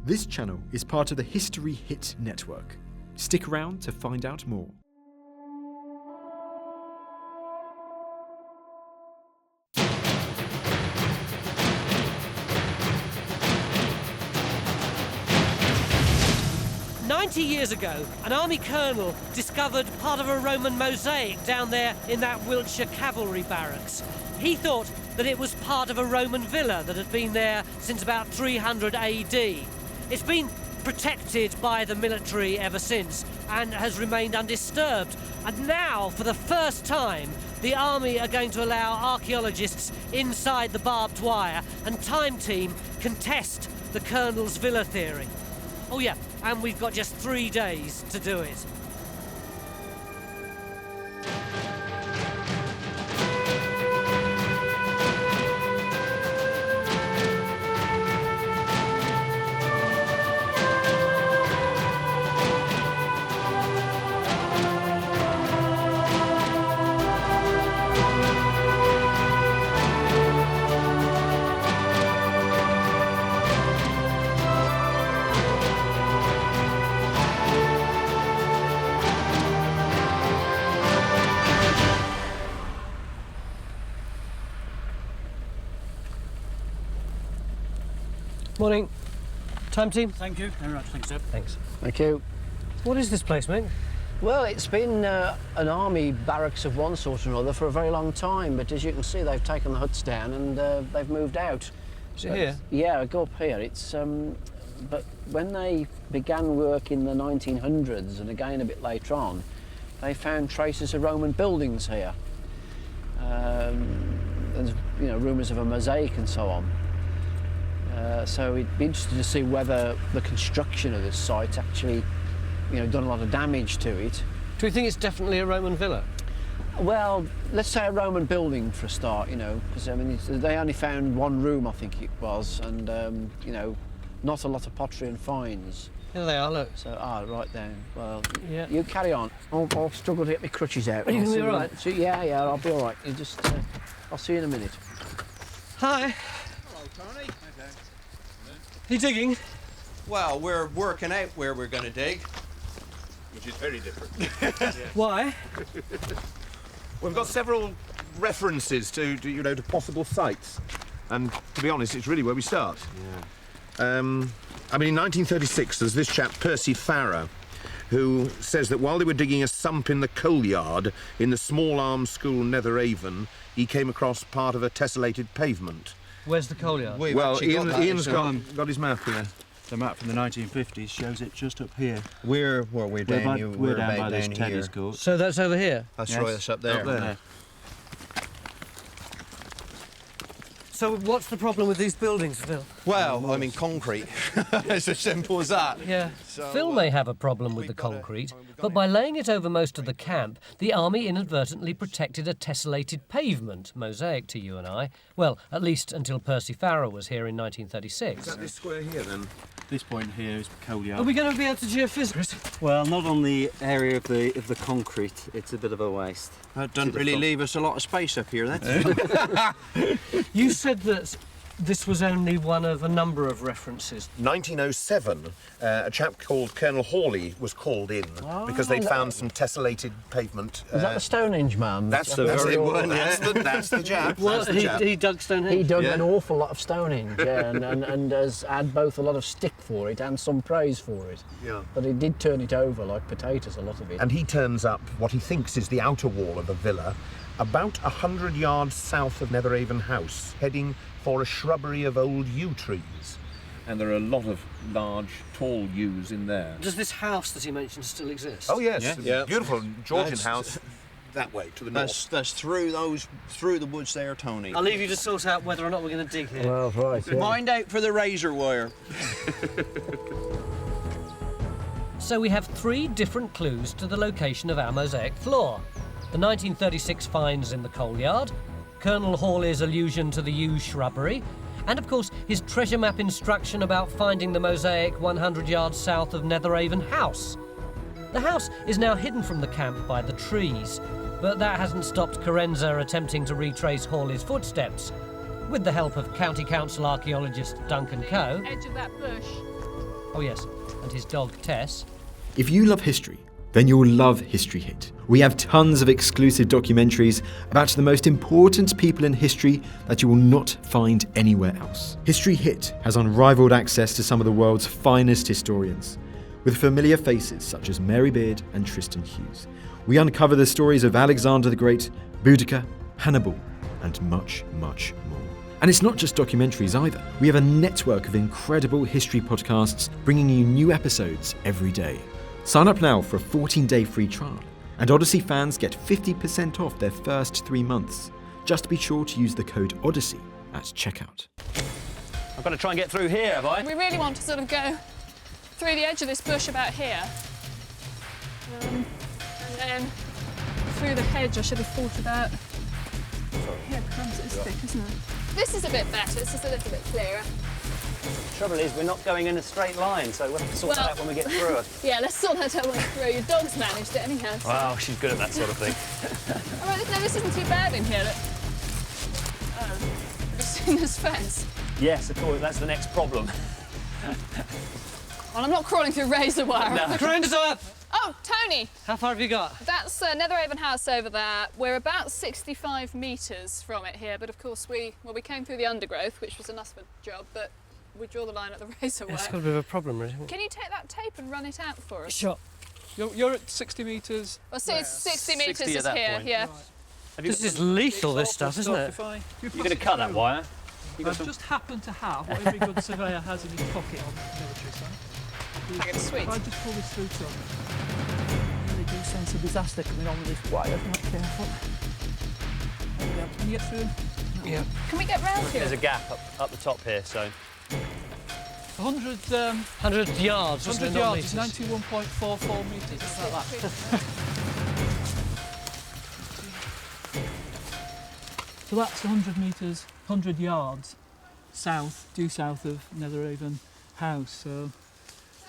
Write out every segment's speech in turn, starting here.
This channel is part of the History Hit network. Stick around to find out more. Years ago, an army colonel discovered part of a Roman mosaic down there in that Wiltshire cavalry barracks. He thought that it was part of a Roman villa that had been there since about 300 AD. It's been protected by the military ever since and has remained undisturbed. And now, for the first time, the army are going to allow archaeologists inside the barbed wire, and Time Team can test the colonel's villa theory. Oh yeah, and we've got just 3 days to do it. Morning. Time Team? Thank you. Very much, thanks, sir. Thanks. Thank you. What is this place, mate? Well, it's been an army barracks of one sort or another for a very long time, but as you can see, they've taken the huts down and they've moved out. Is it here? Yeah, go up here. It's but when they began work in the 1900s and again a bit later on, they found traces of Roman buildings here. There's, you know, rumours of a mosaic and so on. So it'd be interesting to see whether the construction of this site actually, you know, done a lot of damage to it. Do you think it's definitely a Roman villa? Well, let's say a Roman building for a start, you know, because I mean, they only found one room, I think it was, and you know, not a lot of pottery and finds. Here they are, look. So, right then. Well, yeah. You carry on. I'll struggle to get my crutches out. Are you going to be all right? So, yeah, I'll be all right. You just, I'll see you in a minute. Hi. Hello, Tony. Okay. You digging? Well, we're working out where we're going to dig. Which is very different. Why? We've got several references to you know, to possible sites, and to be honest, it's really where we start. Yeah. I mean, in 1936, there's this chap, Percy Farrer, who says that while they were digging a sump in the coal yard in the Small Arms School, Netheravon, he came across part of a tessellated pavement. Where's the coal yard? Well, Ian's got his map here. The map from the 1950s shows it just up here. We're down by this tennis court. So that's over here? That's Yes. right, that's up there. Up there. So what's the problem with these buildings, Phil? Well, I mean, concrete. It's as simple as that. Yeah. So, Phil may have a problem with the concrete, but by laying it over most of the camp, the army inadvertently protected a tessellated pavement, mosaic to you and I. Well, at least until Percy Farrer was here in 1936. Is that this square here, then? This point here is coal yard. Are we going to be able to geophysics? Well, not on the area of the concrete. It's a bit of a waste. That doesn't really leave us a lot of space up here, then. You said that this was only one of a number of references. 1907, a chap called Colonel Hawley was called in because they'd found some tessellated pavement. Is that the Stonehenge man? That's the very one. yeah. That's the chap. Well, That's the chap. he dug Stonehenge. He dug Yeah. an awful lot of Stonehenge, yeah, and has had both a lot of stick for it and some praise for it. Yeah. But he did turn it over like potatoes, a lot of it. And he turns up what he thinks is the outer wall of a villa, about 100 yards south of Netheravon House, heading for a shrubbery of old yew trees. And there are a lot of large, tall yews in there. Does this house that he mentioned still exist? Oh yes, Yeah. beautiful Georgian That's- house. That way to the north. That's through the woods there, Tony. I'll leave you to sort out whether or not we're going to dig here. Well, right, yeah. Mind out for the razor wire. So we have 3 different clues to the location of our mosaic floor. The 1936 finds in the coal yard, Colonel Hawley's allusion to the yew shrubbery, and of course his treasure map instruction about finding the mosaic 100 yards south of Netheravon House. The house is now hidden from the camp by the trees, but that hasn't stopped Carenza attempting to retrace Hawley's footsteps. With the help of County Council archaeologist Duncan Coe, Edge of that bush. Oh yes, and his dog Tess. If you love history, then you'll love History Hit. We have tons of exclusive documentaries about the most important people in history that you will not find anywhere else. History Hit has unrivaled access to some of the world's finest historians, with familiar faces such as Mary Beard and Tristan Hughes. We uncover the stories of Alexander the Great, Boudicca, Hannibal, and much, much more. And it's not just documentaries either. We have a network of incredible history podcasts bringing you new episodes every day. Sign up now for a 14-day free trial, and Odyssey fans get 50% off their first 3 months. Just be sure to use the code Odyssey at checkout. I've got to try and get through here, have I? We really want to sort of go through the edge of this bush about here. And then through the hedge I should have thought about. Yeah, crumbs, it's thick, isn't it? This is a bit better, it's just a little bit clearer. The trouble is, we're not going in a straight line, so we'll have to sort that out when we get through it. Yeah, let's sort that out when we're through. Your dog's managed it anyhow. So. Wow, she's good at that sort of thing. All right, no, this isn't too bad in here. Look. Have you seen this fence? Yes, of course, that's the next problem. Well, I'm not crawling through razor wire. No. Friends up! Oh, Tony! How far have you got? That's Netherhaven House over there. We're about 65 metres from it here, but of course we came through the undergrowth, which was enough of a job, but we draw the line at the razor wire. It's got a bit of a problem, really. Can you take that tape and run it out for us? Sure. You're at 60 metres. Well, so it's 60 metres 60 at is that here, point. yeah. This is lethal, this stuff, isn't it? You're going to cut that wire? I've just happened to have what every good surveyor has in his pocket on military side. Sweet. If I just pull this through to I really do sense a disaster coming on with this wire if I'm not careful. There we go. Can you get through? Yeah. Can we get round here? There's a gap up the top here, so... 100 yards, wasn't it? yards is 91.44 metres, just like that. So that's 100 metres, 100 yards south, due south of Netherhaven House. So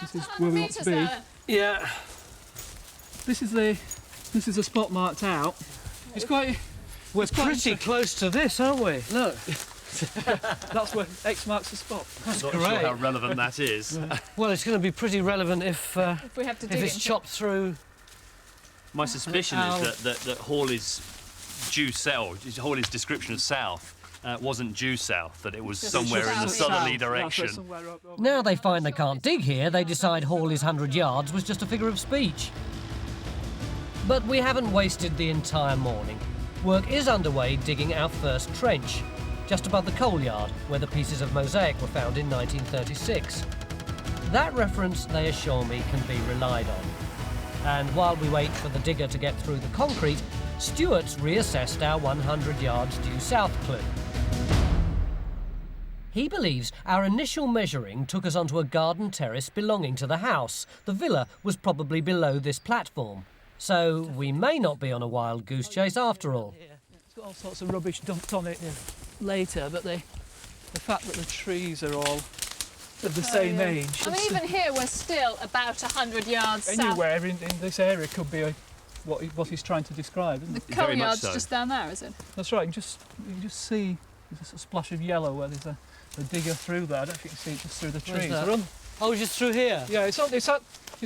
this is where we want to be. Yeah. This is the spot marked out. It's quite. We're pretty close to this, aren't we? Look. That's where X marks the spot. That's Not great. sure how relevant that is. Well, it's going to be pretty relevant if we have to dig it's chopped through. My suspicion is that Hawley's due south, Hawley's description of south wasn't due south, that it was somewhere in the southerly direction. Now they find they can't dig here, they decide Hawley's 100 yards was just a figure of speech. But we haven't wasted the entire morning. Work is underway digging our first trench, just above the coal yard, where the pieces of mosaic were found in 1936. That reference, they assure me, can be relied on. And while we wait for the digger to get through the concrete, Stuart's reassessed our 100 yards due south clue. He believes our initial measuring took us onto a garden terrace belonging to the house. The villa was probably below this platform. So we may not be on a wild goose chase after all. It's got all sorts of rubbish dumped on it later, but the fact that the trees are all of the same age. I mean, even here we're still about 100 yards south. Anywhere in this area could be what he's trying to describe, isn't it? The coal yard's just down there, is it? That's right. You can just see there's a splash of yellow where there's a digger through there. I don't know if you can see it just through the trees. Oh, just through here? Yeah, it's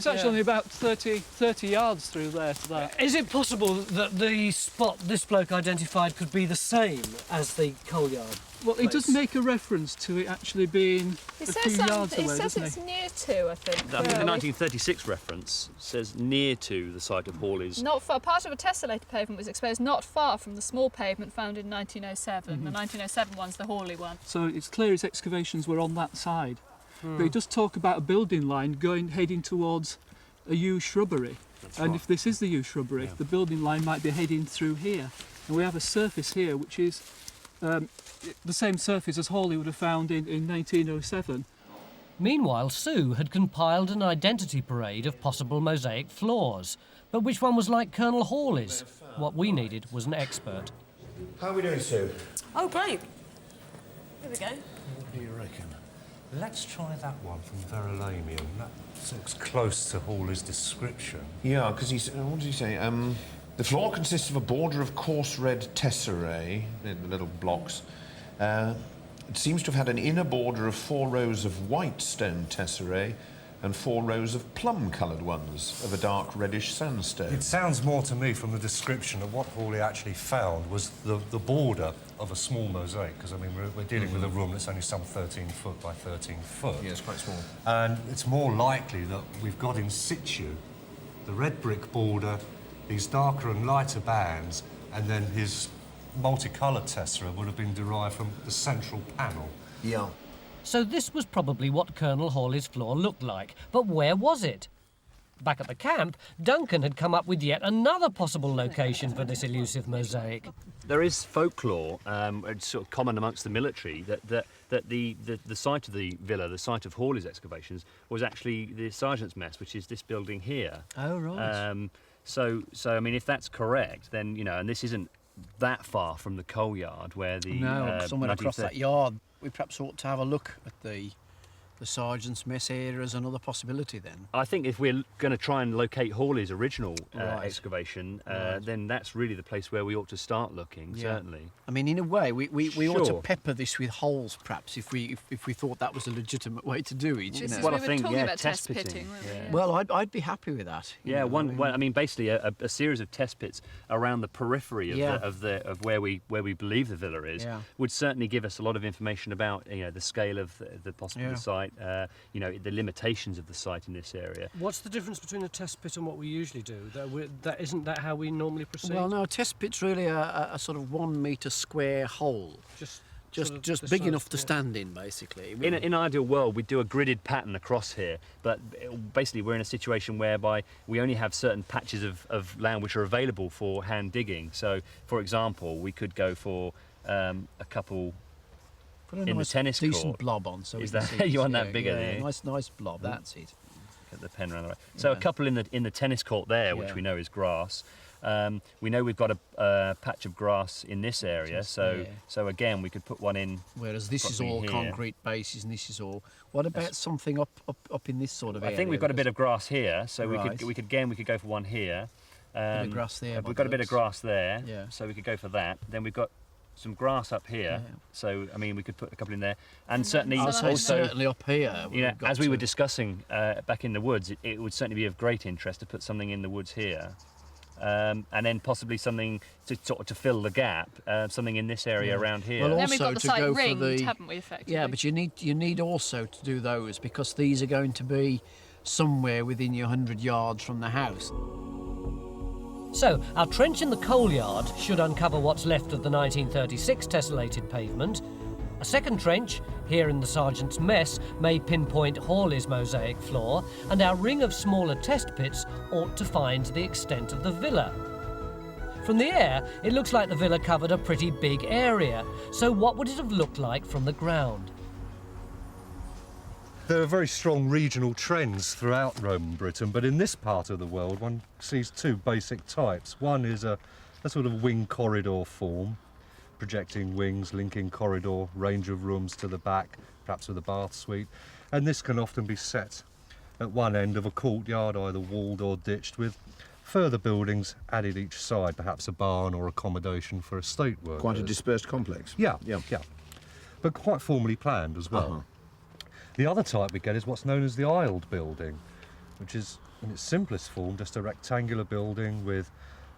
actually only about 30 yards through there to that. Is it possible that the spot this bloke identified could be the same as the coal yard? Well, he does make a reference to it actually being a few yards away, He says doesn't it's he? near to, I think. I think the 1936 reference says near to the site of Hawley's. Not far. Part of a tessellated pavement was exposed not far from the small pavement found in 1907. The 1907 one's the Hawley one. So it's clear his excavations were on that side. But he does talk about a building line heading towards a yew shrubbery. And if this is the yew shrubbery, the building line might be heading through here. And we have a surface here which is the same surface as Hawley would have found in 1907. Meanwhile, Sue had compiled an identity parade of possible mosaic flaws. But which one was like Colonel Hawley's? What we needed was an expert. How are we doing, Sue? Oh, great. Here we go. What do you reckon? Let's try that one from Verulamium. That looks close to Hawley's description. Yeah, because what did he say? The floor consists of a border of coarse red tesserae, the little blocks. It seems to have had an inner border of 4 rows of white stone tesserae, and 4 rows of plum-coloured ones of a dark reddish sandstone. It sounds more to me from the description of what Hawley actually found was the border of a small mosaic, because I mean we're dealing with a room that's only some 13 foot by 13 foot. Yeah, it's quite small. And it's more likely that we've got in situ the red brick border, these darker and lighter bands, and then his multicoloured tessera would have been derived from the central panel. Yeah. So this was probably what Colonel Hawley's floor looked like, but where was it? Back at the camp, Duncan had come up with yet another possible location for this elusive mosaic. There is folklore, it's sort of common amongst the military, that the site of the villa, the site of Hawley's excavations, was actually the Sergeant's Mess, which is this building here. Oh, right. So I mean, if that's correct, then, you know, and this isn't that far from the coal yard where the... No, somewhere across that yard. We perhaps ought to have a look at the Sergeant's Mess area as another possibility then. I think if we're going to try and locate Hawley's original excavation, then that's really the place where we ought to start looking, certainly. I mean, in a way, we ought to Sure. pepper this with holes, perhaps, if we thought that was a legitimate way to do it. This is, Well, we I were think, talking yeah, about test test pitting. pitting, weren't we? Yeah. Well, I'd be happy with that. you Yeah, know, I mean, basically a series of test pits around the periphery of of where we believe the villa is would certainly give us a lot of information about, you know, the scale of the possible site, you know, the limitations of the site in this area. What's the difference between a test pit and what we usually do? Isn't that how we normally proceed? Well, no, a test pit's really a sort of 1 metre square hole. Just big enough to stand in, basically. In an ideal world, we'd do a gridded pattern across here, but basically we're in a situation whereby we only have certain patches of land which are available for hand digging. So, for example, we could go for a couple Put a in nice, the tennis decent court. blob on, so Is we can that see you it. want that bigger? Yeah, do you? nice blob. That's it. Get the pen around the way. So a couple in the tennis court there, which we know is grass. We know we've got a patch of grass in this area, so again we could put one in. Whereas this is all here. concrete bases, and this is all. What about something up in this sort of area? I think we've got a bit of grass here, so Right. we could go for one here. Bit of grass there. We've got a bit of grass there, Yeah. so we could go for that. Then we've got some grass up here, so I mean we could put a couple in there, and certainly also certainly up here. You know, as we were discussing back in the woods, it would certainly be of great interest to put something in the woods here. And then possibly something to sort of to fill the gap, something in this area around here. Well, Then we've got the to site go for ringed, haven't we, effectively? Yeah, but you need also to do those because these are going to be somewhere within your 100 yards from the house. So, our trench in the coal yard should uncover what's left of the 1936 tessellated pavement. A second trench, here in the Sergeant's Mess, may pinpoint Hawley's mosaic floor, and our ring of smaller test pits ought to find the extent of the villa. From the air, it looks like the villa covered a pretty big area, so what would it have looked like from the ground? There are very strong regional trends throughout Roman Britain, but in this part of the world one sees two basic types. One is a sort of wing corridor form, projecting wings, linking corridor, range of rooms to the back, perhaps with a bath suite, and this can often be set at one end of a courtyard, either walled or ditched, with further buildings added each side, perhaps a barn or accommodation for estate workers. Quite a dispersed complex. Yeah, but quite formally planned as well. The other type we get is what's known as the aisled building, which is, in its simplest form, just a rectangular building with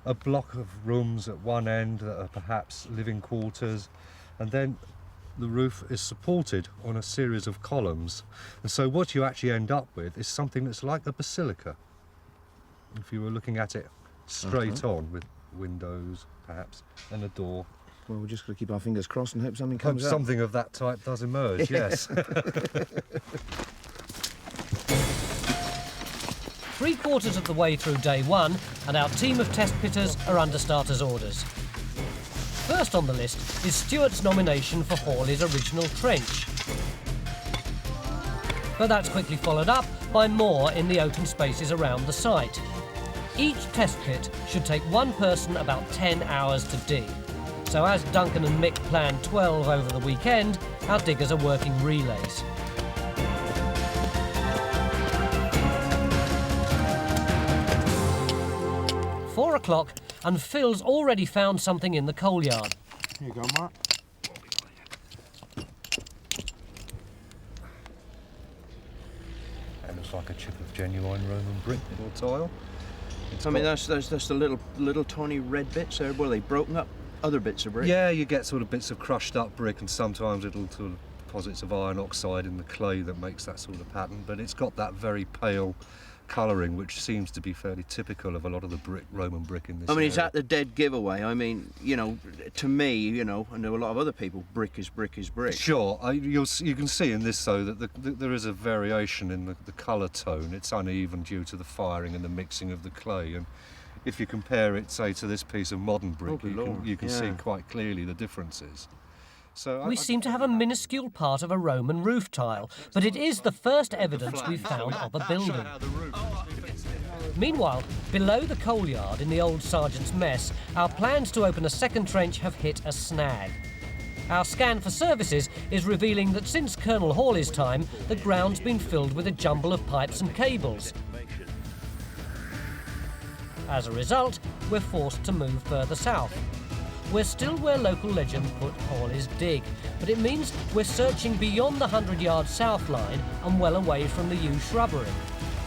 a block of rooms at one end that are perhaps living quarters, and then the roof is supported on a series of columns. And so what you actually end up with is something that's like a basilica, if you were looking at it straight on, with windows, perhaps, and a door. Well, we're just going to keep our fingers crossed and hope something comes Hope something of that type does emerge, yes. 3/4 of the way through day one, and our team of test pitters are under starters' orders. First on the list is Stuart's nomination for Hawley's original trench. But that's quickly followed up by more in the open spaces around the site. Each test pit should take one person about 10 hours to dig. So as Duncan and Mick planned 12 over the weekend, our diggers are working relays. Four o'clock, and Phil's already found something in the coal yard. Here you go, Mark. looks like a chip of genuine Roman brick or tile. I mean, that's the little tiny red bits there. Well, they've broken up other bits of brick. Yeah, you get sort of bits of crushed up brick and sometimes little sort of deposits of iron oxide in the clay that makes that sort of pattern, but it's got that very pale colouring which seems to be fairly typical of a lot of the Roman brick in this I mean, area. is that the dead giveaway? I mean, you know, to me, you know, I know a lot of other people, brick is brick is brick. Sure, you can see in this though that there is a variation in the colour tone. It's uneven due to the firing and the mixing of the clay, and if you compare it, say, to this piece of modern brick, you can see quite clearly the differences. So we seem to have a minuscule part of a Roman roof tile, but it is the first evidence we've found of a building. Meanwhile, below the coal yard in the old sergeant's mess, our plans to open a second trench have hit a snag. Our scan for services is revealing that since Colonel Hawley's time, the ground's been filled with a jumble of pipes and cables. As a result, we're forced to move further south. We're still where local legend put Hawley's dig, but it means we're searching beyond the 100-yard south line and well away from the yew shrubbery.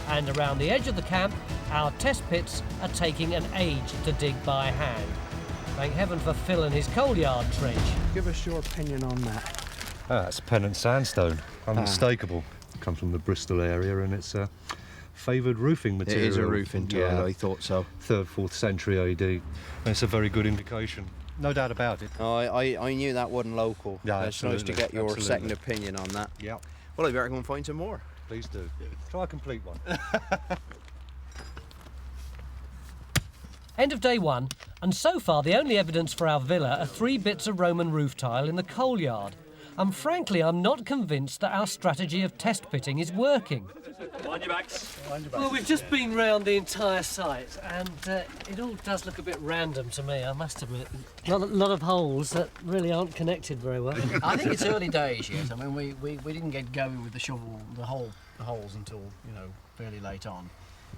And around the edge of the camp, our test pits are taking an age to dig by hand. Thank heaven for Phil and his coal yard trench. Give us your opinion on that. That's Pennant sandstone, unmistakable. Comes from the Bristol area and it's a favoured roofing material. It is a roofing tile, I thought so. 3rd, 4th century AD. And it's a very good indication. No doubt about it. Oh, I knew that wasn't local. Yeah, it's nice to get your second opinion on that. Yeah. Well, I better go and find some more. Please do. Try a complete one. End of day one, and so far the only evidence for our villa are 3 bits of Roman roof tile in the coal yard. And frankly, I'm not convinced that our strategy of test pitting is working. Mind your backs. Well, we've just been round the entire site, and it all does look a bit random to me, I must admit. Not a lot of holes that really aren't connected very well. I think it's early days yet. I mean, we didn't get going with the shovel, the holes until, you know, fairly late on.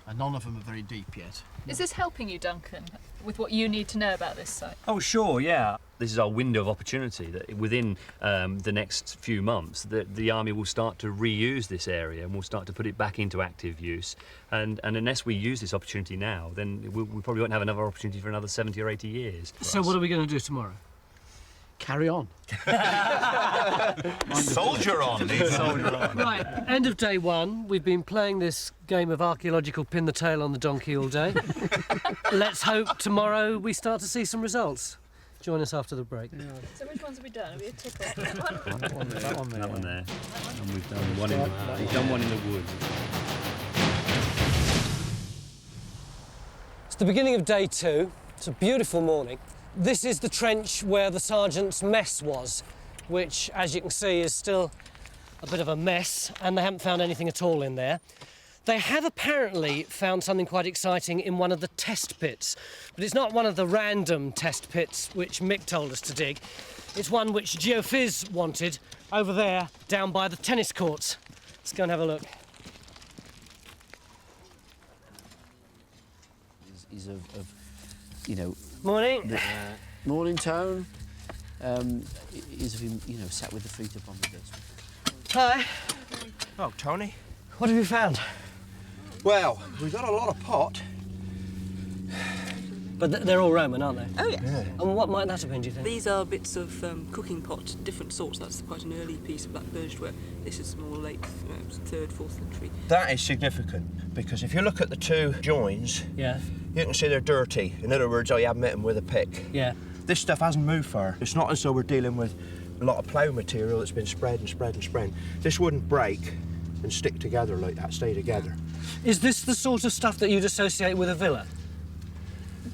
And none of them are very deep yet. Is this helping you, Duncan, with what you need to know about this site? Oh, sure, yeah. This is our window of opportunity that within the next few months the army will start to reuse this area and we'll start to put it back into active use. And unless we use this opportunity now, then we probably won't have another opportunity for another 70 or 80 years. So what are we going to do tomorrow? Carry on. Soldier on. Right, end of day one. We've been playing this game of archaeological pin the tail on the donkey all day. Let's hope tomorrow we start to see some results. Join us after the break. Yeah. So which ones have we done? Have we ticked off that one? That one there. And we've done one in the woods. It's the beginning of day two. It's a beautiful morning. This is the trench where the sergeant's mess was, which, as you can see, is still a bit of a mess, and they haven't found anything at all in there. They have apparently found something quite exciting in one of the test pits, but it's not one of the random test pits which Mick told us to dig. It's one which Geophys wanted over there, down by the tennis courts. Let's go and have a look. Is of you know. Morning. Morning, Tone. Is of him, you know, sat with the feet up on the desk. Hi. Oh, Tony. What have you found? Well, we've got a lot of pot. But they're all Roman, aren't they? Oh, yeah. And what might that have been, do you think? These are bits of cooking pot, different sorts. That's quite an early piece of black birch ware. This is more late, 3rd, 4th century. That is significant because if you look at the 2 joins, Yeah. you can see they're dirty. In other words, I haven't hit them with a pick. Yeah. This stuff hasn't moved far. It's not as though we're dealing with a lot of plough material that's been spread and spread and spread. This wouldn't break and stick together like that, stay together. Is this the sort of stuff that you'd associate with a villa?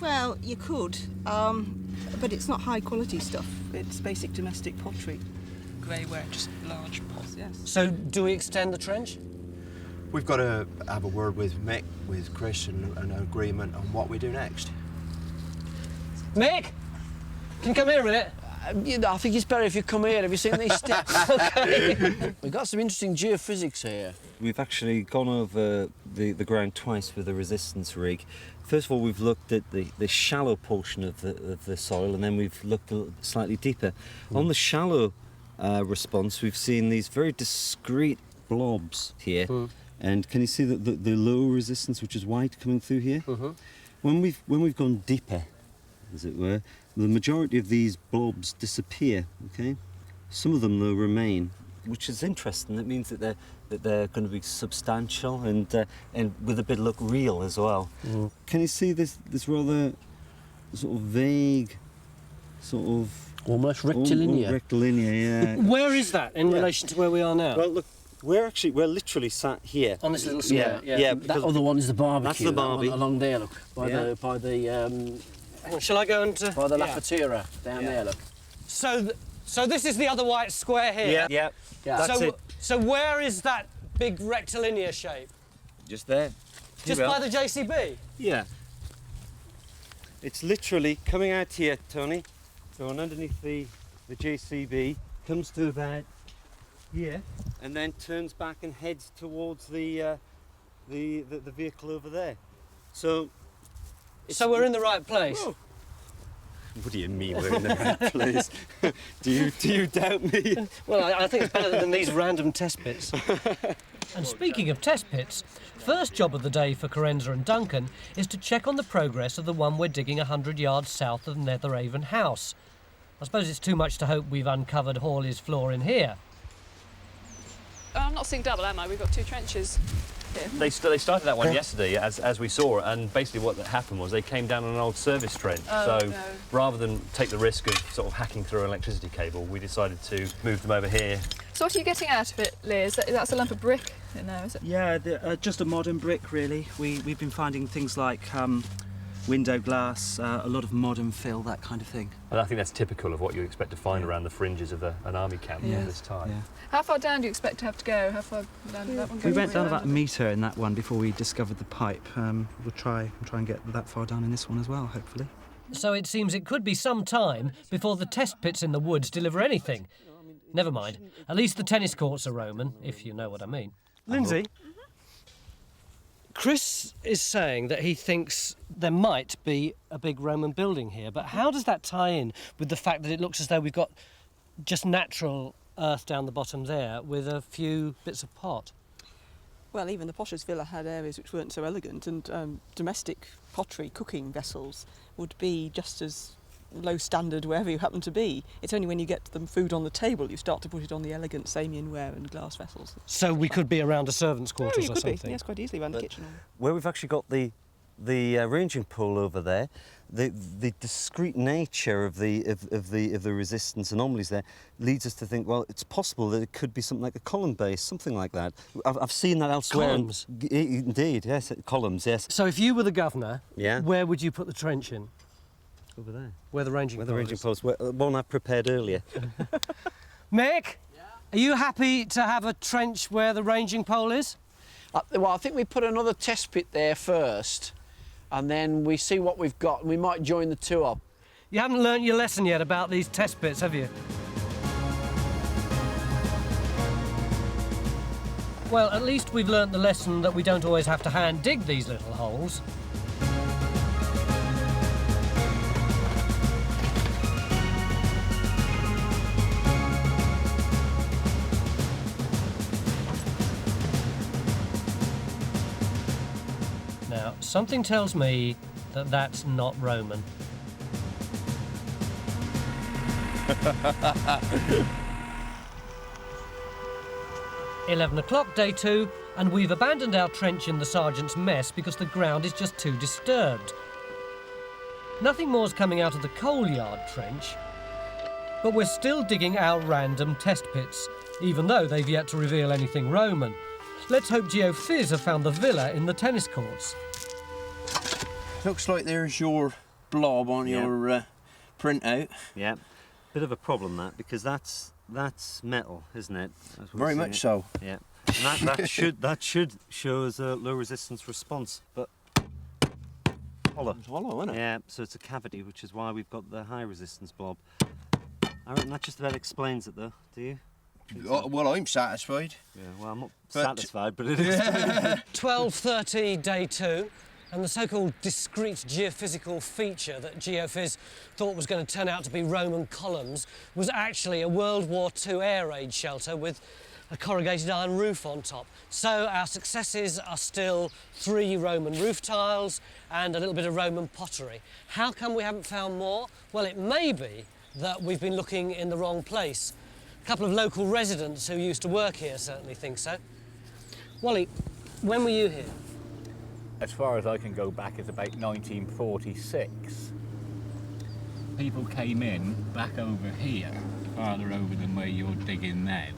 Well, you could, but it's not high quality stuff. It's basic domestic pottery. Grey ware, just large pots, yes. So do we extend the trench? We've got to have a word with Mick, with Chris, and an agreement on what we do next. Mick, can you come here a minute? You know, I think it's better if you come here. Have you seen these steps? Okay. We've got some interesting geophysics here. We've actually gone over the ground twice with a resistance rig. First of all, we've looked at the shallow portion of the soil, and then we've looked slightly deeper. On the shallow response, we've seen these very discrete blobs here, And can you see the low resistance, which is white, coming through here? Mm-hmm. When we've gone deeper, as it were, the majority of these blobs disappear. Okay, some of them though remain, which is interesting. That means that they're going to be substantial and with a bit look real as well. Mm. Can you see this rather sort of vague, sort of almost rectilinear? Rectilinear, yeah. Where is that in relation to where we are now? Well, look, we're literally sat here on this little square. Yeah. That other one is the barbecue. That's the barbie. That one along there. Look by Hang on, shall I go and by the Lafatura down there? Look. So this is the other white square here. Yeah. That's it. So where is that big rectilinear shape? Just there. Just by the JCB? Yeah. It's literally coming out here, Tony, going underneath the JCB, comes to about here, and then turns back and heads towards the vehicle over there. So we're in the right place. Whoa. What do you mean we're in the right place? Do you doubt me? Well, I think it's better than these random test pits. And speaking of test pits, first job of the day for Carenza and Duncan is to check on the progress of the one we're digging 100 yards south of Netheravon House. I suppose it's too much to hope we've uncovered Hawley's floor in here. I'm not seeing double, am I? We've got 2 trenches here. They started that one yesterday, as we saw, and basically what happened was they came down on an old service trench. Rather than take the risk of sort of hacking through an electricity cable, we decided to move them over here. So what are you getting out of it, Lee? That's a lump of brick in there, is it? Yeah, just a modern brick, really. We've been finding things like window glass, a lot of modern fill, that kind of thing. And I think that's typical of what you expect to find around the fringes of an army camp at this time. Yeah. How far down do you expect to have to go? How far down did that one go? We went down about a metre in that one before we discovered the pipe. We'll try and get that far down in this one as well, hopefully. So it seems it could be some time before the test pits in the woods deliver anything. Never mind. At least the tennis courts are Roman, if you know what I mean. Lindsay? Chris is saying that he thinks there might be a big Roman building here, but how does that tie in with the fact that it looks as though we've got just natural earth down the bottom there with a few bits of pot? Well, even the potters' villa had areas which weren't so elegant, and domestic pottery cooking vessels would be just as low standard wherever you happen to be. It's only when you get the food on the table you start to put it on the elegant Samian ware and glass vessels. So we could be around a servant's quarters or something? Be. Yes, quite easily around the kitchen. Where we've actually got the ranging pole over there, the discrete nature of the resistance anomalies there leads us to think, well, it's possible that it could be something like a column base, something like that. I've seen that elsewhere. Columns? Indeed, yes, columns, yes. So if you were the governor, yeah, where would you put the trench in? Over there. Where the ranging post, one I prepared earlier. Mick, are you happy to have a trench where the ranging pole is? Well, I think we put another test pit there first, and then we see what we've got, and we might join the two up. You haven't learnt your lesson yet about these test pits, have you? Well, at least we've learnt the lesson that we don't always have to hand dig these little holes. Now, something tells me that that's not Roman. $11 day 2, and we've abandoned our trench in the Sergeant's Mess because the ground is just too disturbed. Nothing more's coming out of the coal yard trench, but we're still digging our random test pits, even though they've yet to reveal anything Roman. Let's hope Geophysics have found the villa in the tennis courts. Looks like there's your blob on your printout. Yeah, bit of a problem that, because that's metal, isn't it? Very much so. Yeah, and that should show us a low resistance response, but hollow. It's hollow, isn't it? Yeah, so it's a cavity, which is why we've got the high resistance blob. I reckon that just about explains it, though. Do you? Well, I'm satisfied. Yeah, well, I'm not satisfied, but it is. 12:30 day 2, and the so-called discrete geophysical feature that Geophys thought was going to turn out to be Roman columns was actually a World War II air raid shelter with a corrugated iron roof on top. So our successes are still 3 Roman roof tiles and a little bit of Roman pottery. How come we haven't found more? Well, it may be that we've been looking in the wrong place. A couple of local residents who used to work here certainly think so. Wally, when were you here? As far as I can go back, it's about 1946. People came in back over here, farther over than where you're digging now.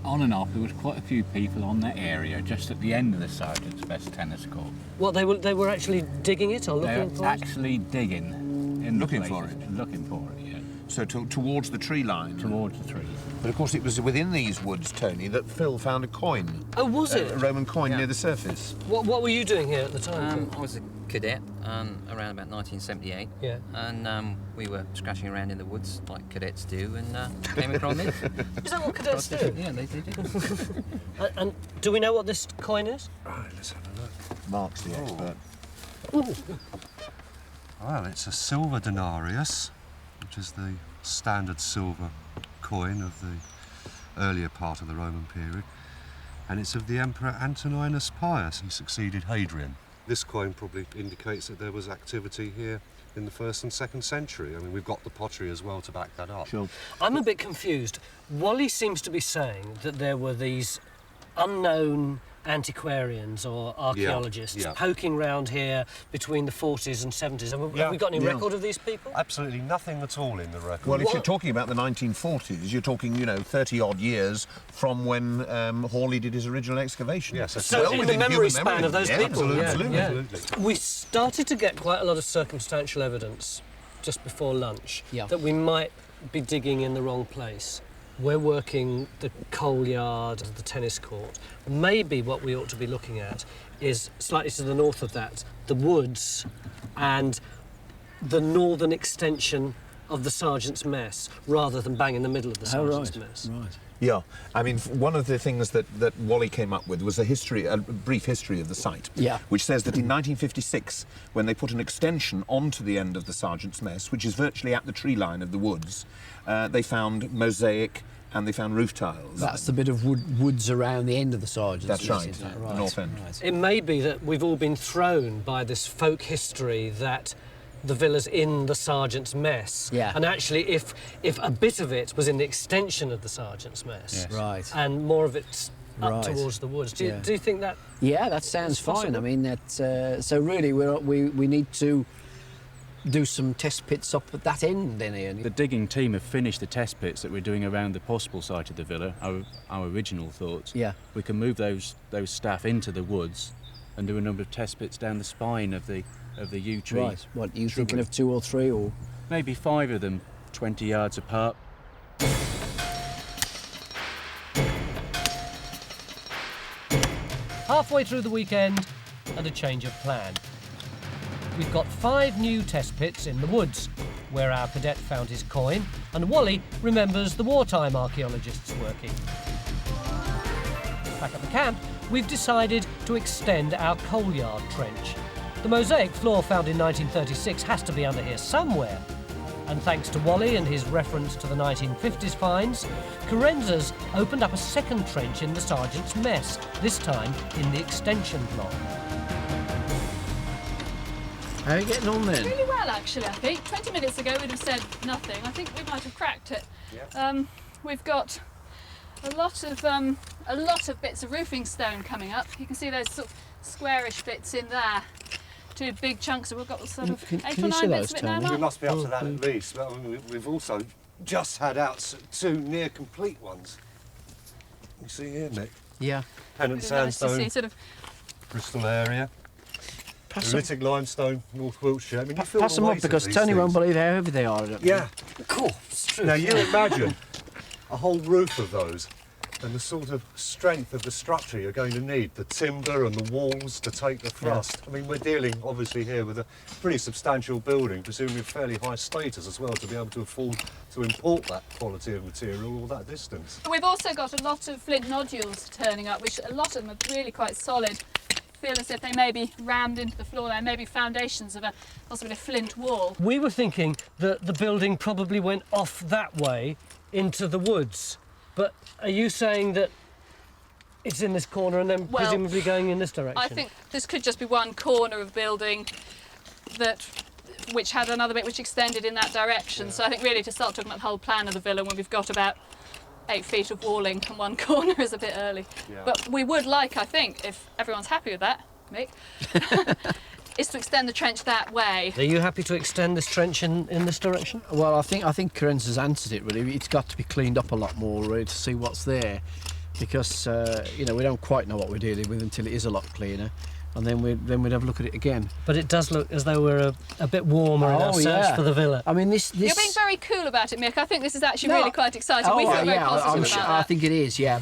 On and off, there was quite a few people on that area, just at the end of the Sergeant's Best tennis court. What, they were actually digging it or looking for it? Actually digging. Looking for it? Looking for it, yeah. So towards the tree line? Towards the trees. But of course it was within these woods, Tony, that Phil found a coin. Oh, was it? A Roman coin near the surface. What were you doing here at the time? I was a cadet around about 1978. Yeah. And we were scratching around in the woods like cadets do and came across this. Is that what cadets do? Yeah, they do. And do we know what this coin is? Right, let's have a look. Mark's the expert. Ooh. Well, it's a silver denarius, which is the standard silver coin of the earlier part of the Roman period, and it's of the Emperor Antoninus Pius. He succeeded Hadrian. This coin probably indicates that there was activity here in the 1st and 2nd century. I mean, we've got the pottery as well to back that up. Sure. I'm a bit confused. Wally seems to be saying that there were these unknown antiquarians or archaeologists poking round here between the 40s and 70s. Have we got any record of these people? Absolutely nothing at all in the record. Well, if you're talking about the 1940s, you're talking, 30-odd years from when Hawley did his original excavation. Yes, so well in the memory span of those people. Absolutely. Absolutely. We started to get quite a lot of circumstantial evidence just before lunch that we might be digging in the wrong place. We're working the coal yard, the tennis court. Maybe what we ought to be looking at is slightly to the north of that, the woods and the northern extension of the Sergeant's Mess, rather than bang in the middle of the Sergeant's Mess. Right. Yeah, I mean, one of the things that Wally came up with was a brief history of the site, which says that in 1956, when they put an extension onto the end of the Sergeant's Mess, which is virtually at the tree line of the woods, they found mosaic and they found roof tiles. That's the bit of woods around the end of the Sergeant's That's Mess. right, the north end. Right. It may be that we've all been thrown by this folk history that the villa's in the Sergeant's Mess. Yeah. And actually, if a bit of it was in the extension of the Sergeant's Mess, right, and more of it's up towards the woods, do you think that? Yeah, that sounds fine. I mean, that. So really, we need to do some test pits up at that end, then, Ian. The digging team have finished the test pits that we're doing around the possible site of the villa. Our original thoughts. Yeah. We can move those staff into the woods and do a number of test pits down the spine of the yew tree. Right. What, you thinking of 2 or 3 or? Maybe 5 of them, 20 yards apart. Halfway through the weekend and a change of plan. We've got 5 new test pits in the woods, where our cadet found his coin, and Wally remembers the wartime archaeologists working. Back at the camp, we've decided to extend our coal yard trench. The mosaic floor found in 1936 has to be under here somewhere. And thanks to Wally and his reference to the 1950s finds, Carenza's opened up a second trench in the Sergeant's Mess, this time in the extension block. How are you getting on then? Really well, actually, I think. 20 minutes ago we'd have said nothing. I think we might have cracked it. Yeah. We've got a lot of bits of roofing stone coming up. You can see those sort of squarish bits in there. 2 big chunks, so we've got sort of 8 or 9 bits of it now, Mark? We must be up to that at least, but I mean, we've also just had out 2 near complete ones. You see here, Nick? Yeah. Pennant Nice to sandstone, see, sort of. Bristol area. Granitic limestone, North Wiltshire. I mean, you feel Pass the them up weight of because these Tony won't things. believe how heavy they are. Yeah. Cool. It's true. Now you imagine a whole roof of those and the sort of strength of the structure you're going to need, the timber and the walls to take the thrust. I mean, we're dealing obviously here with a pretty substantial building, presumably of fairly high status as well, to be able to afford to import that quality of material all that distance. We've also got a lot of flint nodules turning up, which a lot of them are really quite solid. Feel as if they may be rammed into the floor there, maybe foundations of possibly a flint wall. We were thinking that the building probably went off that way into the woods. But are you saying that it's in this corner and then presumably going in this direction? I think this could just be one corner of building which had another bit which extended in that direction. So I think really to start talking about the whole plan of the villa when we've got about 8 feet of walling and one corner is a bit early. Yeah. But we would like, I think, if everyone's happy with that, Mick, is to extend the trench that way. Are you happy to extend this trench in this direction? Well, I think Karen's has answered it really. It's got to be cleaned up a lot more really to see what's there, because you know, we don't quite know what we're dealing with until it is a lot cleaner, and then we'd have a look at it again. But it does look as though we're a bit warmer in our search for the villa. I mean, this... You're being very cool about it, Mick. I think this is actually really quite exciting. We feel very positive about that. I think it is, yeah.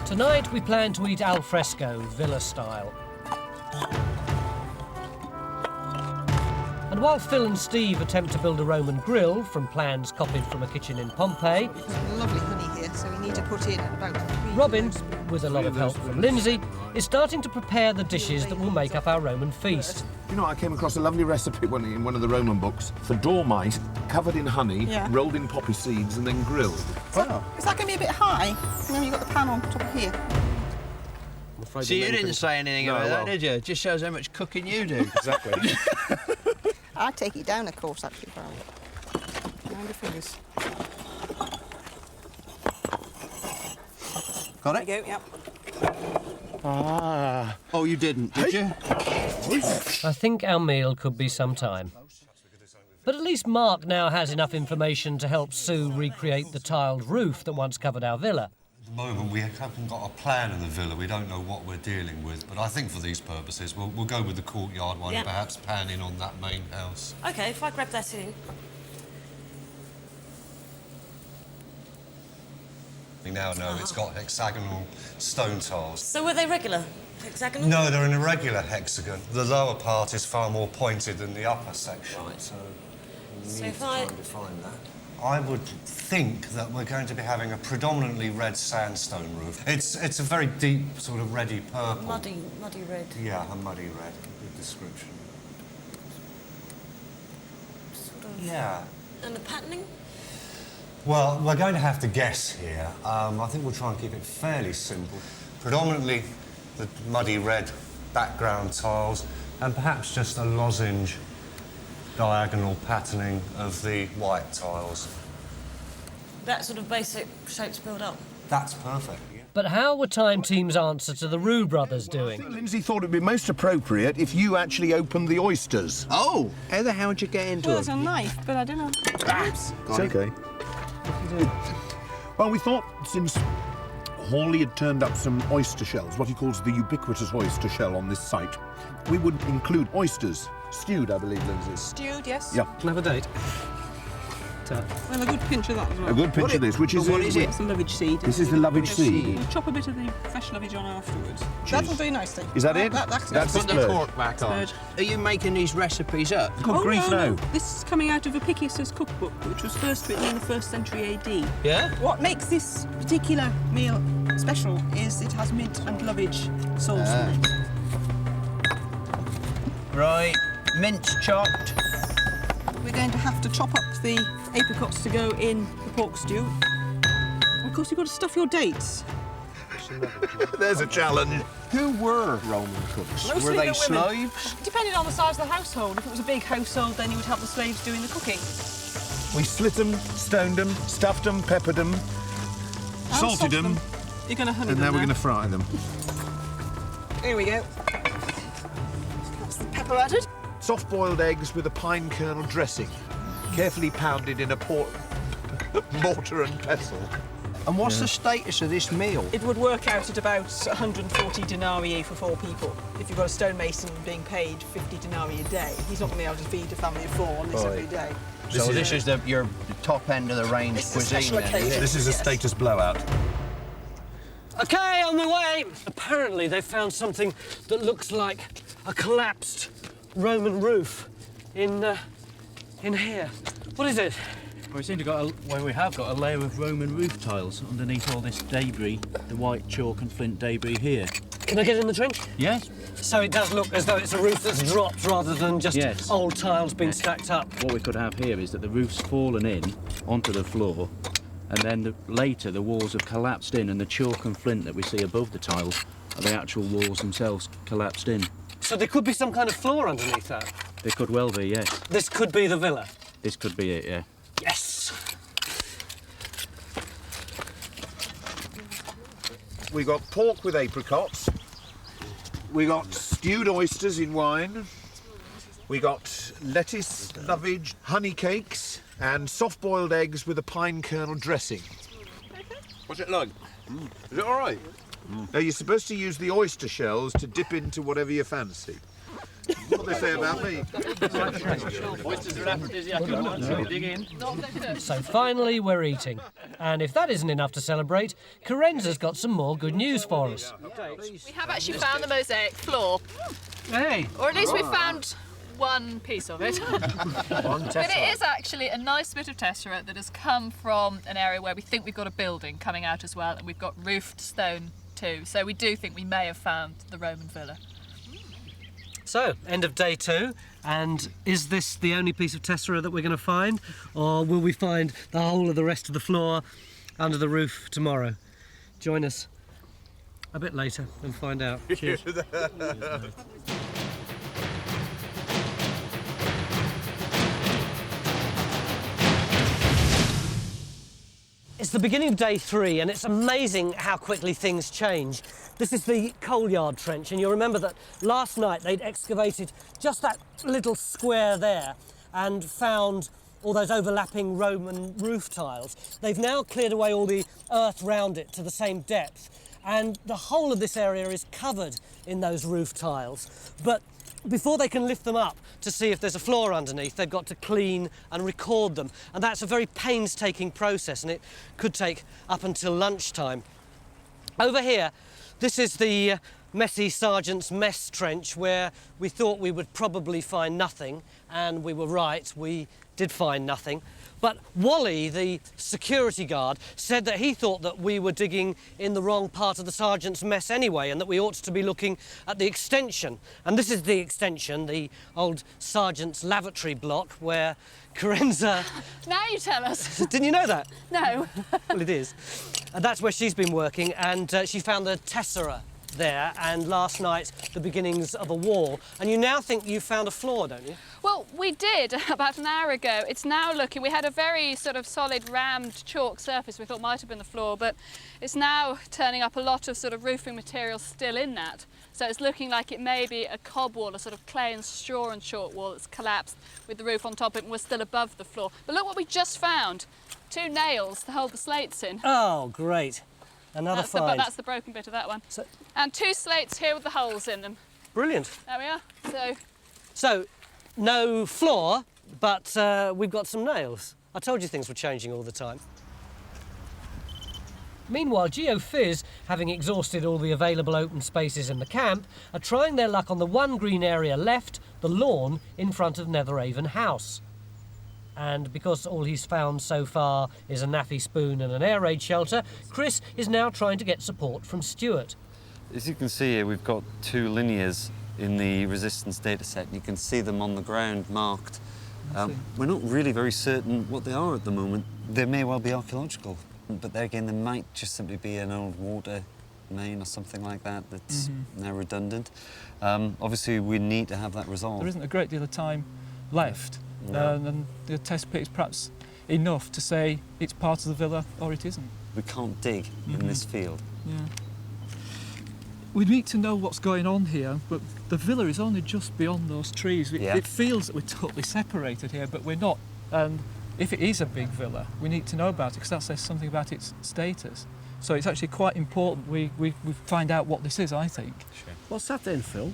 Tonight we plan to eat al fresco, villa style. And while Phil and Steve attempt to build a Roman grill from plans copied from a kitchen in Pompeii, lovely honey here, so we need to put in about 3 Robin, with a lot of help from Lindsay, is starting to prepare the dishes that will make up our Roman feast. You know, I came across a lovely recipe in one of the Roman books for dormice covered in honey, rolled in poppy seeds and then grilled. Wow. Is that going to be a bit high? Remember, you've got the pan on top of here. So you didn't say anything about that, did you? It just shows how much cooking you do. Exactly. I take it down, of course, actually, probably. Mind your fingers. Got it? There you go, yep. Ah. Oh, you didn't, did you? I think our meal could be some time. But at least Mark now has enough information to help Sue recreate the tiled roof that once covered our villa. At the moment, we haven't got a plan of the villa. We don't know what we're dealing with. But I think for these purposes, we'll go with the courtyard one, perhaps pan in on that main house. OK, if I grab that in. We now know it's got hexagonal stone tiles. So were they regular? Hexagonal? No, they're an irregular hexagon. The lower part is far more pointed than the upper section. Right. So we So need if to try and define that. I would think that we're going to be having a predominantly red sandstone roof. It's a very deep, sort of reddy purple. Muddy red. Yeah, a muddy red. Good description. Sort of. Yeah. And the patterning? Well, we're going to have to guess here. I think we'll try and keep it fairly simple. Predominantly the muddy red background tiles, and perhaps just a lozenge diagonal patterning of the white tiles. That sort of basic shape's built up. That's perfect, yeah. But how were Time Team's answer to the Roux brothers doing? I think Lindsay thought it'd be most appropriate if you actually opened the oysters. Oh! How the hell did you get into Well, them? there's a knife, but I don't know. Oops. It's OK. Well, we thought since Hawley had turned up some oyster shells, what he calls the ubiquitous oyster shell on this site, we would include oysters. Stewed, I believe, Lindsay. Stewed, yes. Yeah. Can I have a date? Well, a good pinch of that as well. A good pinch of this, which is... What is it? It's the lovage seed. This is the lovage seed. Chop a bit of the fresh lovage on afterwards. Jeez. That'll do nicely. Is that it? That's Put the cork back on. Are you making these recipes up? Good grief, no. This is coming out of Apicius' cookbook, which was first written in the 1st century AD. Yeah? What makes this particular meal special is it has mint and lovage sauce in it. Right. Mince chopped. We're going to have to chop up the apricots to go in the pork stew. Of course, you've got to stuff your dates. There's a challenge. Who were Roman cooks? Mostly were they the women. slaves? Depending on the size of the household. If it was a big household, then you would have the slaves doing the cooking. We slit them, stoned them, stuffed them, peppered them, salted them. You're going to honey and them now we're now. going to fry them. Here we go. That's the pepper added. Soft-boiled eggs with a pine kernel dressing, carefully pounded in a mortar and pestle. And what's the status of this meal? It would work out at about 140 denarii for 4 people. If you've got a stonemason being paid 50 denarii a day, he's not going to be able to feed a family of 4 on this every day. So this is the top end of the range It's a cuisine. special then, occasion. is it? This is a status blowout. OK, on my way! Apparently they found something that looks like a collapsed Roman roof in here. What is it? We seem to we have got a layer of Roman roof tiles underneath all this debris, the white chalk and flint debris here. Can I get in the trench? Yes. So it does look as though it's a roof that's dropped rather than just old tiles being stacked up. What we could have here is that the roof's fallen in onto the floor, and then later the walls have collapsed in, and the chalk and flint that we see above the tiles are the actual walls themselves collapsed in. So there could be some kind of floor underneath that? There could well be, yes. This could be the villa? This could be it, yeah. Yes! We got pork with apricots. We got stewed oysters in wine. We got lettuce, lovage, honey cakes, and soft-boiled eggs with a pine kernel dressing. What's it like? Is it all right? Now, you're supposed to use the oyster shells to dip into whatever you fancy. What they say about me. Oysters are aphrodisiac. Dig in. So finally we're eating. And if that isn't enough to celebrate, Carenza's got some more good news for us. We have actually found the mosaic floor. Hey! Or at least we found one piece of it. But it is actually a nice bit of tessera that has come from an area where we think we've got a building coming out as well, and we've got roofed stone too. So we do think we may have found the Roman villa. So, end of day 2, and is this the only piece of tessera that we're going to find, or will we find the whole of the rest of the floor under the roof tomorrow? Join us a bit later and find out. Cheers. It's the beginning of day 3, and it's amazing how quickly things change. This is the coal yard trench, and you'll remember that last night they'd excavated just that little square there and found all those overlapping Roman roof tiles. They've now cleared away all the earth round it to the same depth, and the whole of this area is covered in those roof tiles. But before they can lift them up to see if there's a floor underneath, they've got to clean and record them. And that's a very painstaking process, and it could take up until lunchtime. Over here, this is the messy Sergeant's Mess trench, where we thought we would probably find nothing, and we were right, we did find nothing. But Wally, the security guard, said that he thought that we were digging in the wrong part of the Sergeant's Mess anyway, and that we ought to be looking at the extension. And this is the extension, the old Sergeant's lavatory block, where Carenza... Now you tell us. Didn't you know that? No. Well, it is. And that's where she's been working, and she found the tessera there, and last night the beginnings of a wall. And you now think you've found a floor, don't you? Well, we did about an hour ago. It's now looking, we had a very sort of solid rammed chalk surface we thought might have been the floor, but it's now turning up a lot of sort of roofing material still in that. So it's looking like it may be a cob wall, a sort of clay and straw and chalk wall that's collapsed with the roof on top of it, and we're still above the floor. But look what we just found. 2 nails to hold the slates in. Oh, great. Another find. That's the broken bit of that one. And 2 slates here with the holes in them. Brilliant. There we are. So no floor, but we've got some nails. I told you things were changing all the time. Meanwhile, Geophys, having exhausted all the available open spaces in the camp, are trying their luck on the one green area left, the lawn in front of Netheravon House. And because all he's found so far is a naffy spoon and an air raid shelter, Chris is now trying to get support from Stuart. As you can see here, we've got 2 linears in the resistance data set, and you can see them on the ground marked. We're not really very certain what they are at the moment. They may well be archaeological, but there again, they might just simply be an old water main or something like that that's now redundant. Obviously, we need to have that resolved. There isn't a great deal of time left. No. And the test pit is perhaps enough to say it's part of the villa or it isn't. We can't dig in this field. Yeah. We need to know what's going on here, but the villa is only just beyond those trees. It feels that we're totally separated here, but we're not. And if it is a big villa, we need to know about it, because that says something about its status. So it's actually quite important we find out what this is, I think. Sure. What's that then, Phil?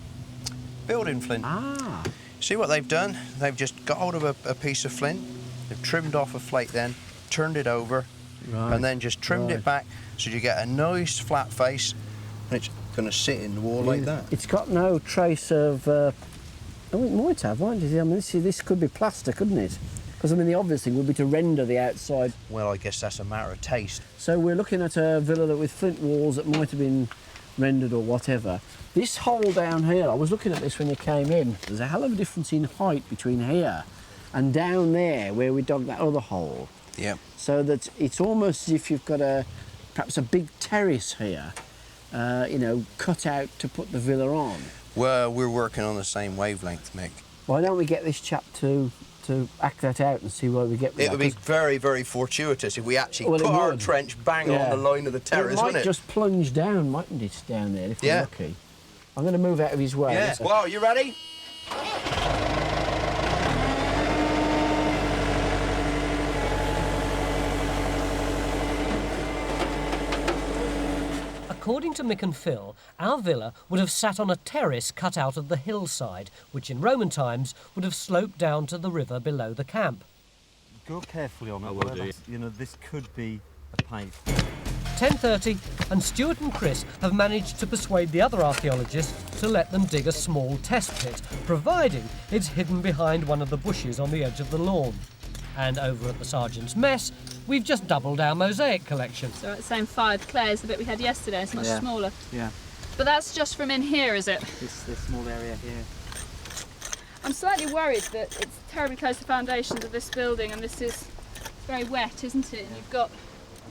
Building flint. Ah. See what they've done? They've just got hold of a piece of flint, they've trimmed off a flake then, turned it over, and then just trimmed it back so you get a nice flat face, and it's going to sit in the wall like that. It's got no trace of... oh, it might have, won't it? I mean, this could be plaster, couldn't it? Because, I mean, the obvious thing would be to render the outside. Well, I guess that's a matter of taste. So we're looking at a villa that with flint walls that might have been rendered or whatever. This hole down here, I was looking at this when you came in, there's a hell of a difference in height between here and down there where we dug that other hole. Yeah. So that it's almost as if you've got perhaps a big terrace here, you know, cut out to put the villa on. Well, we're working on the same wavelength, Mick. Why don't we get this chap to act that out and see where we get with It that? would be very, very fortuitous if we actually Well, it put our would. trench bang Yeah. on the line of the terrace, It might wouldn't it? just plunge down, mightn't it, down there, if we're Yeah. lucky. I'm going to move out of his way. Yeah. Well, you ready? According to Mick and Phil, our villa would have sat on a terrace cut out of the hillside, which in Roman times would have sloped down to the river below the camp. Go carefully on it. I will do. You know, this could be a pipe. 10:30, and Stuart and Chris have managed to persuade the other archaeologists to let them dig a small test pit, providing it's hidden behind one of the bushes on the edge of the lawn. And over at the Sergeant's Mess, we've just doubled our mosaic collection. So it's the same 5 clays, the bit we had yesterday, it's much smaller. Yeah. But that's just from in here, is it? This small area here. I'm slightly worried that it's terribly close to the foundations of this building, and this is very wet, isn't it? And you've got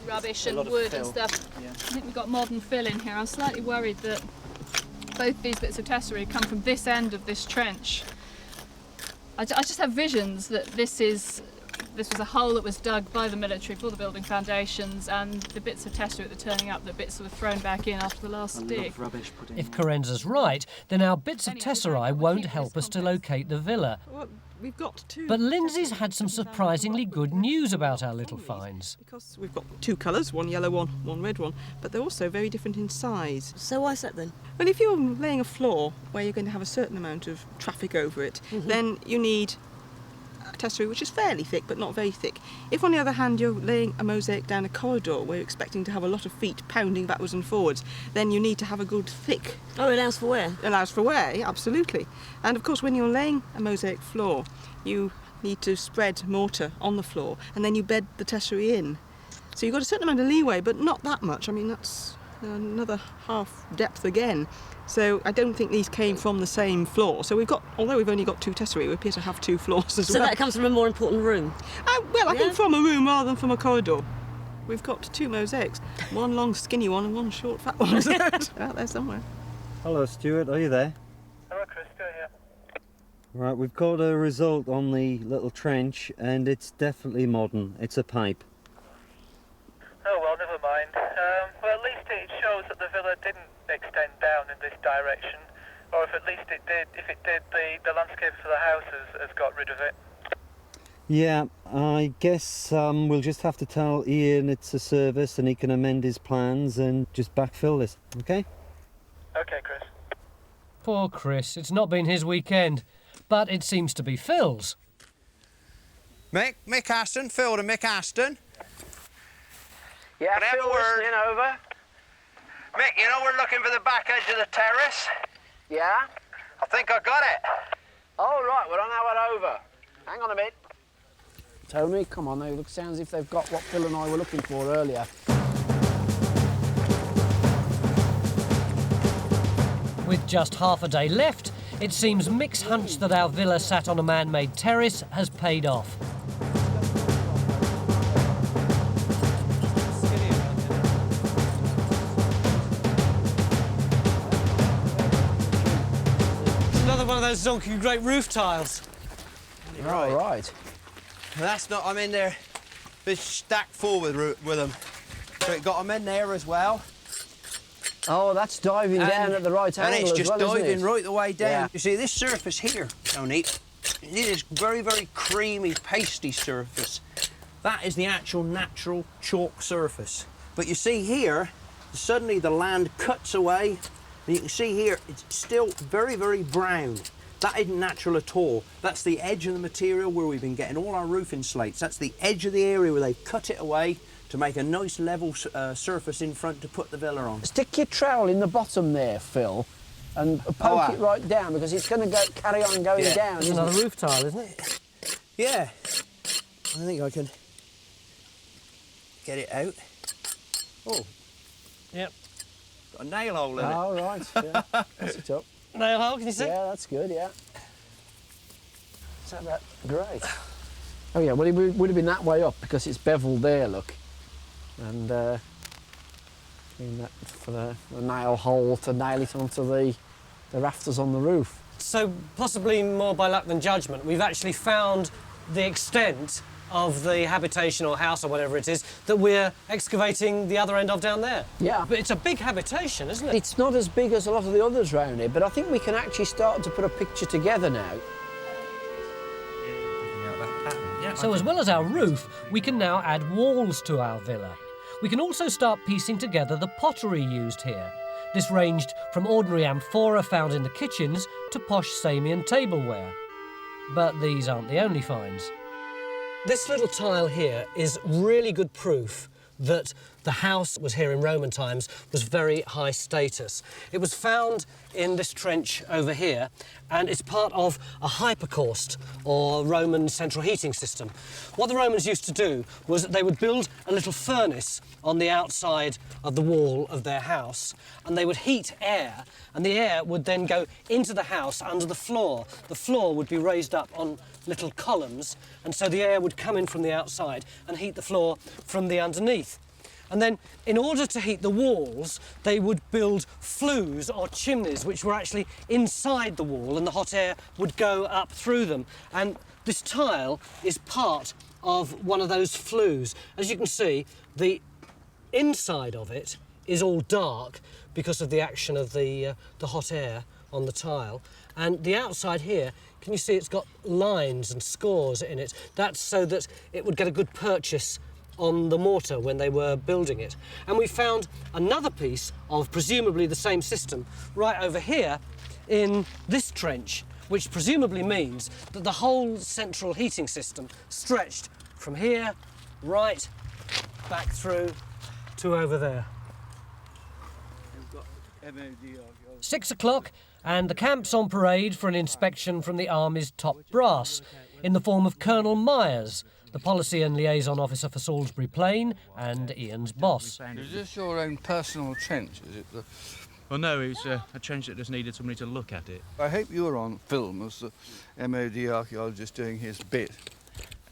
rubbish and wood and stuff. Yeah. I think we've got modern fill in here. I'm slightly worried that both these bits of tesserae come from this end of this trench. I just have visions that this was a hole that was dug by the military for the building foundations, and the bits of tesserae that are turning up, the bits that were thrown back in after the last dig. Rubbish put in. If Carenza's right, then our bits of tesserae won't help us to locate the villa. Well, we've got two. But Lindsay's had some surprisingly good news about our little finds. Because we've got 2 colours, one yellow one, one red one, but they're also very different in size. So why is that then? Well, if you're laying a floor where you're going to have a certain amount of traffic over it, then you need a tesserae which is fairly thick but not very thick. If on the other hand you're laying a mosaic down a corridor where you're expecting to have a lot of feet pounding backwards and forwards, then you need to have a good thick. Oh, it allows for wear? Allows for wear, absolutely. And of course when you're laying a mosaic floor, you need to spread mortar on the floor and then you bed the tesserae in. So you've got a certain amount of leeway, but not that much. I mean, that's another half depth again. So I don't think these came from the same floor. So although we've only got 2 tesserae, we appear to have 2 floors as well. So that comes from a more important room? Well, I think from a room rather than from a corridor. We've got 2 mosaics, one long skinny one and one short fat one. Out there somewhere. Hello, Stuart, are you there? Hello, Chris, still here. Right, we've got a result on the little trench, and it's definitely modern. It's a pipe. Oh, well, never mind. Well, at least it shows that the villa didn't extend down in this direction, or if at least it did, the landscape for the house has got rid of it. Yeah, I guess we'll just have to tell Ian it's a service and he can amend his plans and just backfill this, okay? Okay, Chris. Poor Chris, it's not been his weekend, but it seems to be Phil's. Mick Aston, Phil to Mick Aston. Yeah, Can I have a word? listening over. Mick, you know we're looking for the back edge of the terrace? Yeah? I think I got it. All right, we're on our way over. Hang on a minute. Tony, come on, they look sounds as if they've got what Phil and I were looking for earlier. With just half a day left, it seems Mick's hunch that our villa sat on a man-made terrace has paid off. Another one of those zonky great roof tiles. Right. Right. That's not, I'm in there. It's stacked full with them. So it got them in there as well. Oh, that's diving down at the right angle And it's just as well, diving isn't it? right the way down. Yeah. You see, this surface here, Tony, it is very, very creamy, pasty surface. That is the actual natural chalk surface. But you see here, suddenly the land cuts away, and you can see here, it's still very, very brown. That isn't natural at all. That's the edge of the material where we've been getting all our roofing slates. That's the edge of the area where they've cut it away to make a nice level surface in front to put the villa on. Stick your trowel in the bottom there, Phil, and poke it right down because it's going to carry on going down. It's another roof tile, isn't it? Yeah. I think I can get it out. Oh. Yep. Got a nail hole in it. Oh, right, yeah. That's it up. Nail hole, can you see? Yeah, that's good, yeah. Is that great? Oh, yeah, well, it would have been that way up because it's beveled there, look. And that for the nail hole to nail it onto the rafters on the roof. So, possibly more by luck than judgment, we've actually found the extent of the habitation or house or whatever it is that we're excavating the other end of down there. Yeah. But it's a big habitation, isn't it? It's not as big as a lot of the others round here, but I think we can actually start to put a picture together now. So as well as our roof, we can now add walls to our villa. We can also start piecing together the pottery used here. This ranged from ordinary amphora found in the kitchens to posh Samian tableware. But these aren't the only finds. This little tile here is really good proof that the house was here in Roman times was very high status. It was found in this trench over here, and it's part of a hypercaust, or Roman central heating system. What the Romans used to do was that they would build a little furnace on the outside of the wall of their house, and they would heat air, and the air would then go into the house under the floor. The floor would be raised up on little columns, and so the air would come in from the outside and heat the floor from the underneath. And then, in order to heat the walls, they would build flues or chimneys, which were actually inside the wall, and the hot air would go up through them. And this tile is part of one of those flues. As you can see, the inside of it is all dark because of the action of the hot air on the tile. And the outside here, can you see it's got lines and scores in it? That's so that it would get a good purchase on the mortar when they were building it. And we found another piece of presumably the same system right over here in this trench, which presumably means that the whole central heating system stretched from here right back through to over there. 6 o'clock, and the camp's on parade for an inspection from the Army's top brass, in the form of Colonel Myers, the Policy and Liaison Officer for Salisbury Plain and Ian's boss. Is this your own personal trench? Is it? Well, no, it was a trench that just needed somebody to look at it. I hope you were on film as the MOD archaeologist doing his bit.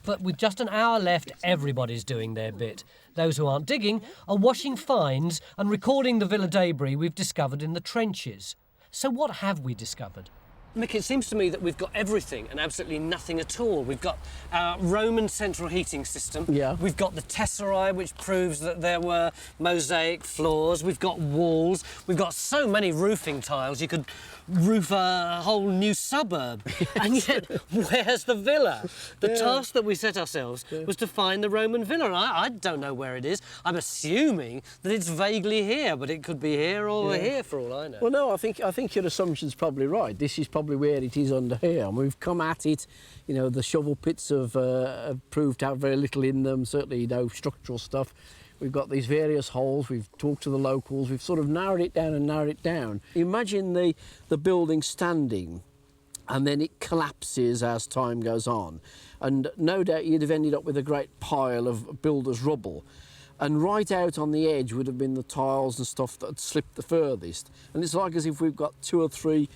But with just an hour left, everybody's doing their bit. Those who aren't digging are washing finds and recording the villa debris we've discovered in the trenches. So what have we discovered? Mick, it seems to me that we've got everything and absolutely nothing at all. We've got our Roman central heating system. Yeah. We've got the tesserae, which proves that there were mosaic floors. We've got walls. We've got so many roofing tiles, you could roof a whole new suburb. And yet, where's the villa? The task that we set ourselves was to find the Roman villa, and I don't know where it is. I'm assuming that it's vaguely here, but it could be here or here for all I know. Well, no, I think your assumption's probably right. This is probably where it is under here, and we've come at it. You know, the shovel pits have proved to have very little in them, certainly no structural stuff. We've got these various holes, we've talked to the locals, we've sort of narrowed it down and narrowed it down. Imagine the building standing and then it collapses as time goes on. And no doubt you'd have ended up with a great pile of builder's rubble. And right out on the edge would have been the tiles and stuff that had slipped the furthest. And it's like as if we've got 2 or 3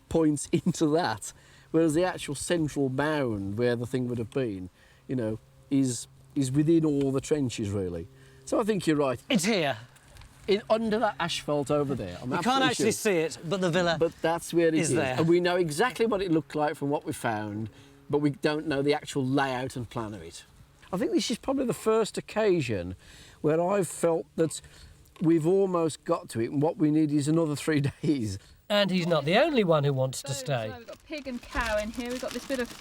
points into that, whereas the actual central mound where the thing would have been, you know, is within all the trenches, really. So I think you're right. It's here. Under that asphalt over there. You can't actually see it, but the villa But that's where it is. there. And we know exactly what it looked like from what we found, but we don't know the actual layout and plan of it. I think this is probably the first occasion where I've felt that we've almost got to it, and what we need is another 3 days. And he's not the only one who wants to stay. So we've got pig and cow in here. We've got this bit of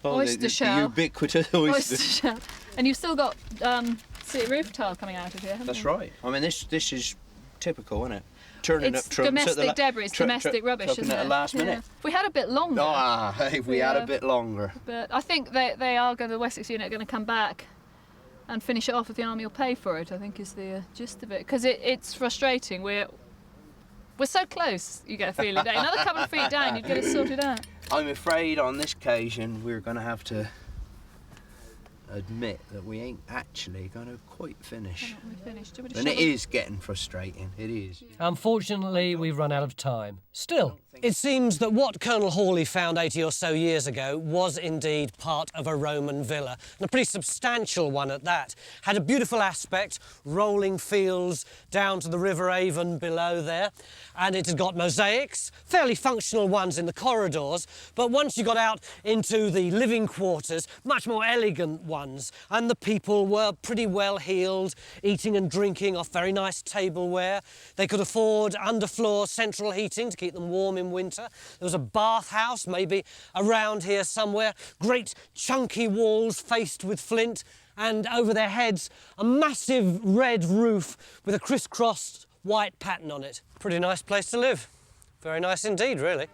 Oh, oyster shell. The ubiquitous oyster shell. And you've still got roof tile coming out of here, haven't That's you? right. I mean, this is typical, isn't it? Turning It's up trunks domestic debris, it's domestic rubbish, isn't isn't it? At the last minute. If we had a bit longer. If we had a bit longer. But I think they are going. The Wessex unit are going to come back and finish it off. If the army will pay for it, I think is the gist of it. Because it's frustrating. We're so close. You get a feeling. Another couple of feet down, you'd get it sorted out. I'm afraid on this occasion we're going to have to admit that we ain't actually going to quite finish. And And it is getting frustrating, it is. Unfortunately, we've run out of time. Still, it seems that what Colonel Hawley found 80 or so years ago was indeed part of a Roman villa, and a pretty substantial one at that. Had a beautiful aspect, rolling fields down to the River Avon below there, and it had got mosaics, fairly functional ones in the corridors, but once you got out into the living quarters, much more elegant ones, and the people were pretty well heeled, eating and drinking off very nice tableware. They could afford underfloor central heating to keep them warm in winter. There was a bathhouse, maybe around here somewhere, great chunky walls faced with flint, and over their heads a massive red roof with a crisscrossed white pattern on it. Pretty nice place to live. Very nice indeed, really.